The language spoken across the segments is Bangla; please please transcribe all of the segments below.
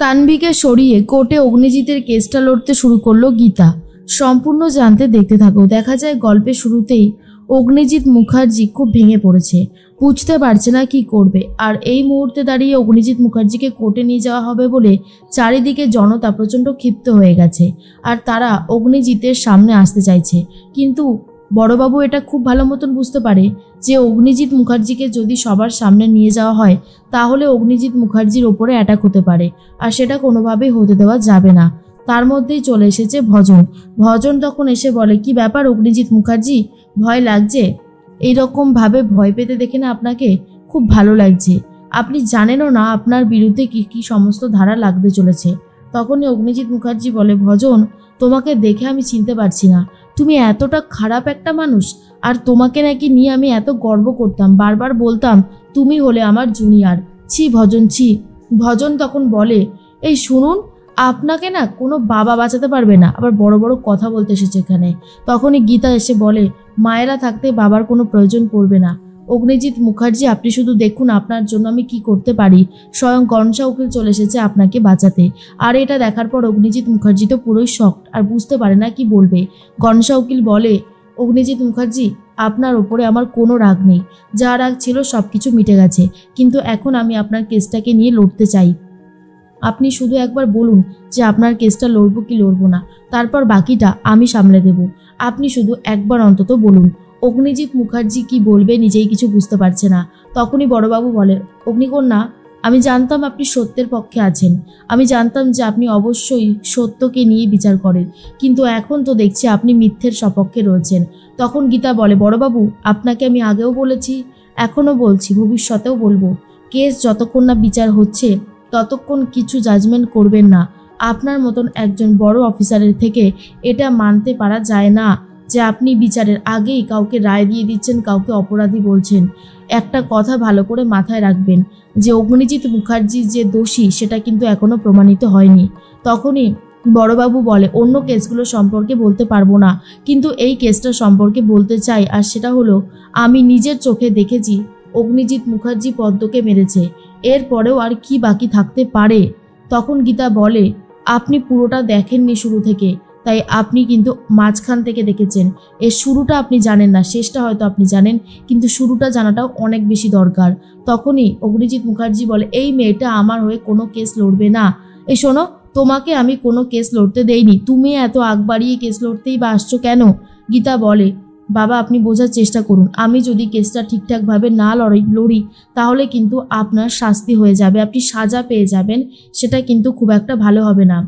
তানভীকে সরিয়ে কোর্টে অগ্নিজিতের কেসটা লড়তে শুরু করলো গীতা। সম্পূর্ণ জানতে দেখতে থাকো। দেখা যায় গল্পের শুরুতেই অগ্নিজিৎ মুখার্জি খুব ভেঙে পড়েছে, বুঝতে পারছে না কি করবে। আর এই মুহূর্তে দাঁড়িয়ে অগ্নিজিৎ মুখার্জিকে কোর্টে নিয়ে যাওয়া হবে বলে চারিদিকে জনতা প্রচণ্ড ক্ষিপ্ত হয়ে গেছে আর তারা অগ্নিজিতের সামনে আসতে চাইছে। কিন্তু বড়বাবু এটা খুব ভালো মতন বুঝতে পারে যে অগ্নিজিৎ মুখার্জিকে যদি সবার সামনে নিয়ে যাওয়া হয় তাহলে অগ্নিজিৎ মুখার্জির ওপরে অ্যাটাক হতে পারে, আর সেটা কোনোভাবেই হতে দেওয়া যাবে না। তার মধ্যেই চলে এসেছে ভজন। ভজন তখন এসে বলে, কি ব্যাপার অগ্নিজিৎ মুখার্জি, ভয় লাগছে? এইরকমভাবে ভয় পেতে দেখে না আপনাকে খুব ভালো লাগছে। আপনি জানেনও না আপনার বিরুদ্ধে কি কি সমস্ত ধারা লাগতে চলেছে। তখনই অগ্নিজিৎ মুখার্জি বলে, ভজন, তোমাকে দেখে আমি চিনতে পারছি না। তুমি এতটা খারাপ একটা মানুষ, আর তোমাকে নাকি নিয়ে আমি এত গর্ব করতাম, বারবার বলতাম তুমি হলে আমার জুনিয়র। ছি ভজন, ছি। ভজন তখন বলে, এই শুনুন, আপনাকে না কোনো বাবা বাঁচাতে পারবে না, আবার বড় বড় কথা বলতে এসেছে এখানে। তখনই গীতা এসে বলে, মায়েরা থাকতে বাবার কোনো প্রয়োজন পড়বে না। অগ্নিজিৎ মুখার্জি, আপনি শুধু দেখুন আপনার জন্য আমি কি করতে পারি। স্বয়ং গণশা উকিল চলে এসেছে আপনাকে বাঁচাতে। আর এটা দেখার পর অগ্নিজিৎ মুখার্জি তো পুরোই শকড, আর বুঝতে পারে না কি বলবে। গণশা উকিল বলে, অগ্নিজিৎ মুখার্জি, আপনার ওপরে আমার কোনো রাগ নেই, যা রাগ ছিল সব কিছু মিটে গেছে, কিন্তু এখন আমি আপনার কেসটাকে নিয়ে লড়তে চাই। আপনি শুধু একবার বলুন যে আপনার কেসটা লড়বো কি লড়বো না, তারপর বাকিটা আমি সামলে দেব। আপনি শুধু একবার অন্তত বলুন। অগ্নিজিৎ মুখার্জি কি বলবে নিজেই কিছু বুঝতে পারছে না। তখনই বড়বাবু বলে, অগ্নিকন্যা, আমি জানতাম আপনি সত্যের পক্ষে আছেন, আমি জানতাম যে আপনি অবশ্যই সত্যকে নিয়ে বিচার করেন, কিন্তু এখন তো দেখছি আপনি মিথ্যের সপক্ষে রয়েছেন। তখন গীতা বলে, বড়বাবু, আপনাকে আমি আগেও বলেছি, এখনও বলছি, ভবিষ্যতেও বলবো, কেস যতক্ষণ না বিচার হচ্ছে ততক্ষণ কিছু জাজমেন্ট করবেন না। আপনার মতন একজন বড় অফিসারের থেকে এটা মানতে পারা যায় না যে আপনি বিচারের আগেই কাউকে রায় দিয়ে দিচ্ছেন, কাউকে অপরাধী বলছেন। একটা কথা ভালো করে মাথায় রাখবেন যে অগ্নিজিৎ মুখার্জি যে দোষী সেটা কিন্তু এখনো প্রমাণিত হয়নি। তখনই বড়বাবু বলে, অন্য কেসগুলো সম্পর্কে বলতে পারবো না, কিন্তু এই কেসটা সম্পর্কে বলতে চাই, আর সেটা হলো আমি নিজের চোখে দেখেছি অগ্নিজিৎ মুখার্জি পদ্মকে মেরেছে। এরপরেও আর কি বাকি থাকতে পারে? তখন গীতা বলে, আপনি পুরোটা দেখেননি শুরু থেকে, তাই আপনি কিন্তু মাঝখান থেকে দেখেছেন। এর শুরুটা আপনি জানেন না, শেষটা হয়তো আপনি জানেন, কিন্তু শুরুটা জানাটাও অনেক বেশি দরকার। তখনই অগ্নিজিৎ মুখার্জি বলে, এই মেয়েটা আমার হয়ে কোনো কেস লড়বে না। এই শোনো, তোমাকে আমি কোনো কেস লড়তে দেইনি, তুমি এত আগ বাড়িয়ে কেস লড়তেই বা আসছো কেন? গীতা বলে, বাবা, আপনি বোঝার চেষ্টা করুন, আমি যদি কেসটা ঠিকঠাকভাবে না লড়ি তাহলে কিন্তু আপনার শাস্তি হয়ে যাবে, আপনি সাজা পেয়ে যাবেন, সেটা কিন্তু খুব একটা ভালো হবে না।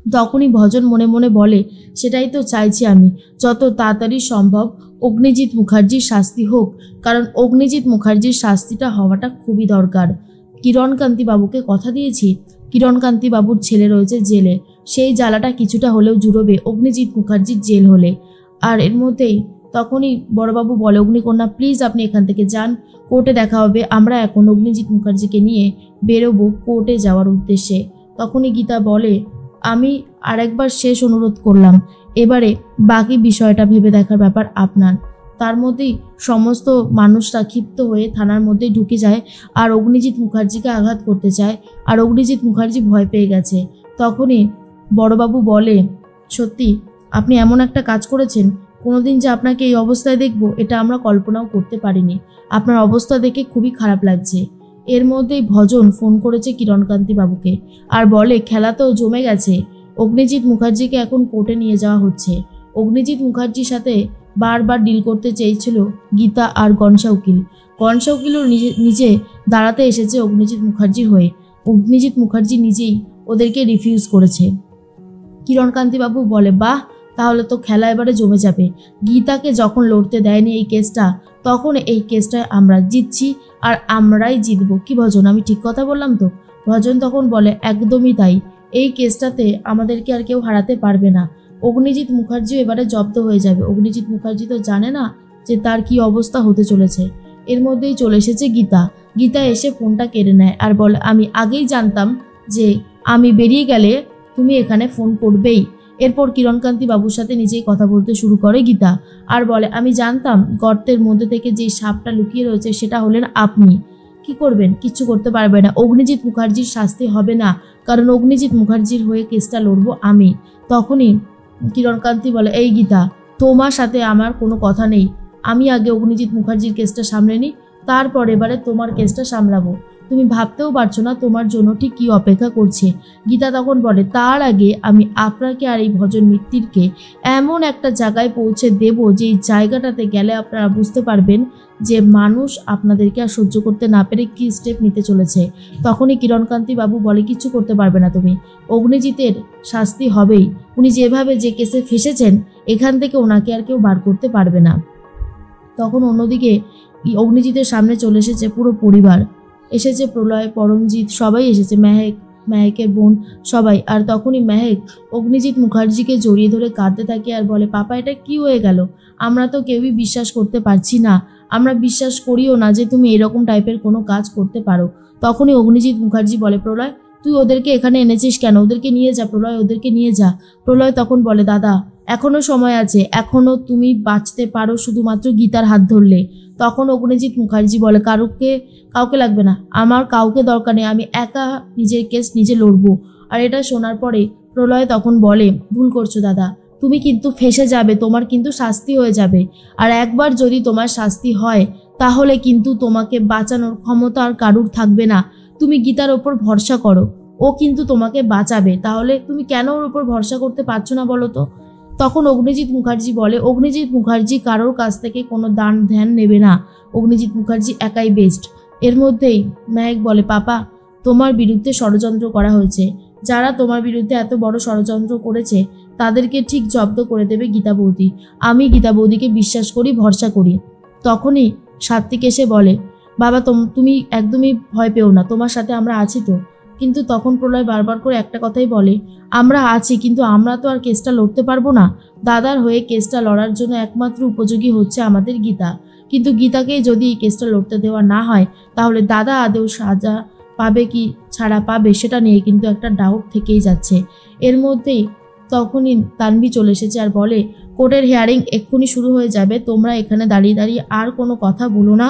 তখনই ভজন মনে মনে বলে, সেটাই তো চাইছি আমি, যত তাড়াতাড়ি সম্ভব অগ্নিজিৎ মুখার্জির শাস্তি হোক, কারণ অগ্নিজিৎ মুখার্জির শাস্তিটা হওয়াটা খুবই দরকার। কিরণকান্তি বাবুকে কথা দিয়েছি, কিরণকান্তি বাবুর ছেলে রয়েছে জেলে, সেই জ্বালাটা কিছুটা হলেও জুড়বে অগ্নিজিৎ মুখার্জির জেল হলে। আর এর মধ্যেই তখনই বড়বাবু বলে, অগ্নিকন্যা, প্লিজ আপনি এখান থেকে যান, কোর্টে দেখা হবে। আমরা এখন অগ্নিজিৎ মুখার্জিকে নিয়ে বেরোবো কোর্টে যাওয়ার উদ্দেশ্যে। তখনই গীতা বলে, আমি আরেকবার শেষ অনুরোধ করলাম, এবারে বাকি বিষয়টা ভেবে দেখার ব্যাপার আপনার। তার মধ্যেই সমস্ত মানুষরা ক্ষিপ্ত হয়ে থানার মধ্যে ঢুকে যায় আর অগ্নিজিৎ মুখার্জিকে আঘাত করতে চায়, আর অগ্নিজিৎ মুখার্জি ভয় পেয়ে গেছে। তখনই বড়বাবু বলে, সত্যি আপনি এমন একটা কাজ করেছেন, কোনোদিন যে আপনাকে এই অবস্থায় দেখব এটা আমরা কল্পনাও করতে পারিনি। আপনার অবস্থা দেখে খুবই খারাপ লাগছে। এর মধ্যেই ভজন ফোন করেছে কিরণকান্তি বাবুকে আর বলে, খেলা তো জমে গেছে, অগ্নিজিৎ মুখার্জিকে এখন কোর্টে নিয়ে যাওয়া হচ্ছে। অগ্নিজিৎ মুখার্জির সাথে বারবার ডিল করতে চেয়েছিল গীতা আর গণশা উকিল। গণশা উকিলও নিজে দাঁড়াতে এসেছে অগ্নিজিৎ মুখার্জির হয়ে। অগ্নিজিৎ মুখার্জি নিজেই ওদেরকে রিফিউজ করেছে। কিরণকান্তি বাবু বলে, বাহ, তাহলে তো খেলা এবারে জমে যাবে। গীতাকে যখন লড়তে দেয়নি এই কেসটা, তখন এই কেসটায় আমরা জিতছি আর আমরাই জিতবো। কি ভজন, আমি ঠিক কথা বললাম তো? ভজন তখন বলে, একদমই তাই, এই কেসটাতে আমাদেরকে আর কেউ হারাতে পারবে না। অগ্নিজিৎ মুখার্জিও এবারে জব্দ হয়ে যাবে। অগ্নিজিৎ মুখার্জি তো জানে না যে তার কি অবস্থা হতে চলেছে। এর মধ্যেই চলে এসেছে গীতা। গীতা এসে ফোনটা কেড়ে নেয় আর বলে, আমি আগেই জানতাম যে আমি বেরিয়ে গেলে তুমি এখানে ফোন করবেই। এরপর কিরণকান্তি বাবুর সাথে নিজেই কথা বলতে শুরু করে গীতা আর বলে, আমি জানতাম গর্তের মধ্যে থেকে যে সাপটা লুকিয়ে রয়েছে সেটা হলেন আপনি, কি করবেন? কিচ্ছু করতে পারবে না। অগ্নিজিৎ মুখার্জির শাস্তি হবে না, কারণ অগ্নিজিৎ মুখার্জির হয়ে কেসটা লড়বো আমি। তখনই কিরণকান্তি বলে, এই গীতা, তোমার সাথে আমার কোনো কথা নেই। আমি আগে অগ্নিজিৎ মুখার্জির কেসটা সামলে নিই, তারপর এবারে তোমার কেসটা সামলাবো। তুমি ভাবতেও পারছো না তোমার জন্য ঠিক কী অপেক্ষা করছে। গীতা তখন বলে, তার আগে আমি আপনাকে আর এই ভজন মিত্তিরকে এমন একটা জায়গায় পৌঁছে দেব, যেই জায়গাটাতে গেলে আপনারা বুঝতে পারবেন যে মানুষ আপনাদেরকে আর সহ্য করতে না পেরে কী স্টেপ নিতে চলেছে। তখনই কিরণকান্তি বাবু বলে, কিছু করতে পারবে না তুমি, অগ্নিজিতের শাস্তি হবেই। উনি যেভাবে যে কেসে ফেসেছেন, এখান থেকে ওনাকে আর কেউ বার করতে পারবে না। তখন অন্যদিকে অগ্নিজিতের সামনে চলে এসেছে পুরো পরিবার, এসেছে প্রলয়, পরমজিৎ, সবাই এসেছে, মেহেকের বোন সবাই। আর তখনই মেহেক অগ্নিজিৎ মুখার্জিকে জড়িয়ে ধরে কাঁদতে থাকে আর বলে, পাপা এটা কি হয়ে গেল? আমরা তো কেউই বিশ্বাস করতে পারছি না, আমরা বিশ্বাস করিও না যে তুমি এরকম টাইপের কোনো কাজ করতে পারো। তখনই অগ্নিজিৎ মুখার্জি বলে, প্রলয় তুই ওদেরকে এখানে এনেছিস কেন? ওদেরকে নিয়ে যা প্রলয়, ওদেরকে নিয়ে যা। প্রলয় তখন বলে, দাদা এখনো সময় আছে, এখনো তুমি বাঁচতে পারো শুধুমাত্র গীতার হাত ধরলে। তখন অগ্নিজিৎ মুখার্জি বলে, কাউকে লাগবে না, আমার কাউকে দরকার নেই, আমি একা নিজের কেস নিজে লড়বো। আর এটা শোনার পরে প্রলয় তখন বলে, ভুল করছো দাদা, তুমি কিন্তু ফেঁসে যাবে, তোমার কিন্তু শাস্তি হয়ে যাবে। আর একবার যদি তোমার শাস্তি হয়, তাহলে কিন্তু তোমাকে বাঁচানোর ক্ষমতা আর কারুর থাকবে না। তুমি গীতার ওপর ভরসা করো, ও কিন্তু তোমাকে বাঁচাবে। তাহলে তুমি কেন ওর ওপর ভরসা করতে পারছো না বলো তো? তখন অগ্নিজিৎ মুখার্জি বলে, অগ্নিজিৎ মুখার্জি কারোর কাছ থেকে কোনো দান ধ্যান নেবে না, অগ্নিজিৎ মুখার্জি একাই বেস্ট। এর মধ্যেই মেহেক বলে, পাপা তোমার বিরুদ্ধে ষড়যন্ত্র করা হয়েছে, যারা তোমার বিরুদ্ধে এত বড় ষড়যন্ত্র করেছে তাদেরকে ঠিক জব্দ করে দেবে গীতা বৌদি। আমি গীতা বৌদিকে বিশ্বাস করি, ভরসা করি। তখনই সাত্বিক এসে বলে, বাবা তুমি একদমই ভয় পেও না, তোমার সাথে আমরা আছি তো। কিন্তু তখন প্রলয় বারবার করে একটা কথাই বলে, আমরা আছি, কিন্তু আমরা তো আর কেসটা লড়তে পারবো না। দাদার হয়ে কেসটা লড়ার জন্য একমাত্র উপযোগী হচ্ছে আমাদের গীতা, কিন্তু গীতাকে যদি এই কেসটা লড়তে দেওয়া না হয়, তাহলে দাদা আদৌ সাজা পাবে কি ছাড়া পাবে, সেটা নিয়ে কিন্তু একটা ডাউট থেকেই যাচ্ছে। এর মধ্যেই তখনই তানভি চলে এসেছে আর বলে, কোর্টের হিয়ারিং এক্ষুনি শুরু হয়ে যাবে, তোমরা এখানে দাঁড়িয়ে দাঁড়িয়ে আর কোনো কথা বলো না।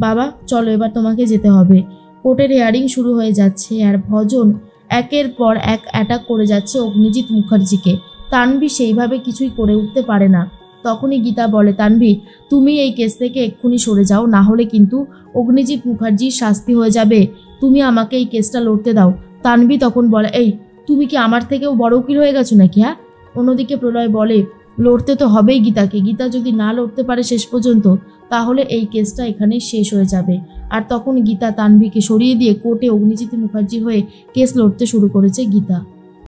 বাবা চলো, এবার তোমাকে যেতে হবে। কোর্টের হিয়ারিং শুরু হয়ে যাচ্ছে আর ভজন একের পর এক অ্যাটাক করে যাচ্ছে অগ্নিজিৎ মুখার্জিকে। তানভি সেইভাবে কিছুই করে উঠতে পারে না। তখনই গীতা বলে, তানভি তুমি এই কেস থেকে এক্ষুনি সরে যাও, না হলে কিন্তু অগ্নিজিৎ মুখার্জির শাস্তি হয়ে যাবে, তুমি আমাকে এই কেসটা লড়তে দাও। তানভি তখন বলে, এই তুমি কি আমার থেকেও বড় উকিল হয়ে গেছো নাকি? হ্যাঁ। অন্যদিকে প্রলয় বলে, লড়তে তো হবেই গীতাকে, গীতা যদি না লড়তে পারে শেষ পর্যন্ত, তাহলে এই কেসটা এখানে শেষ হয়ে যাবে। আর তখন গীতা তানভিকে সরিয়ে দিয়ে কোর্টে অগ্নিজিৎ মুখার্জির হয়ে কেস লড়তে শুরু করেছে গীতা।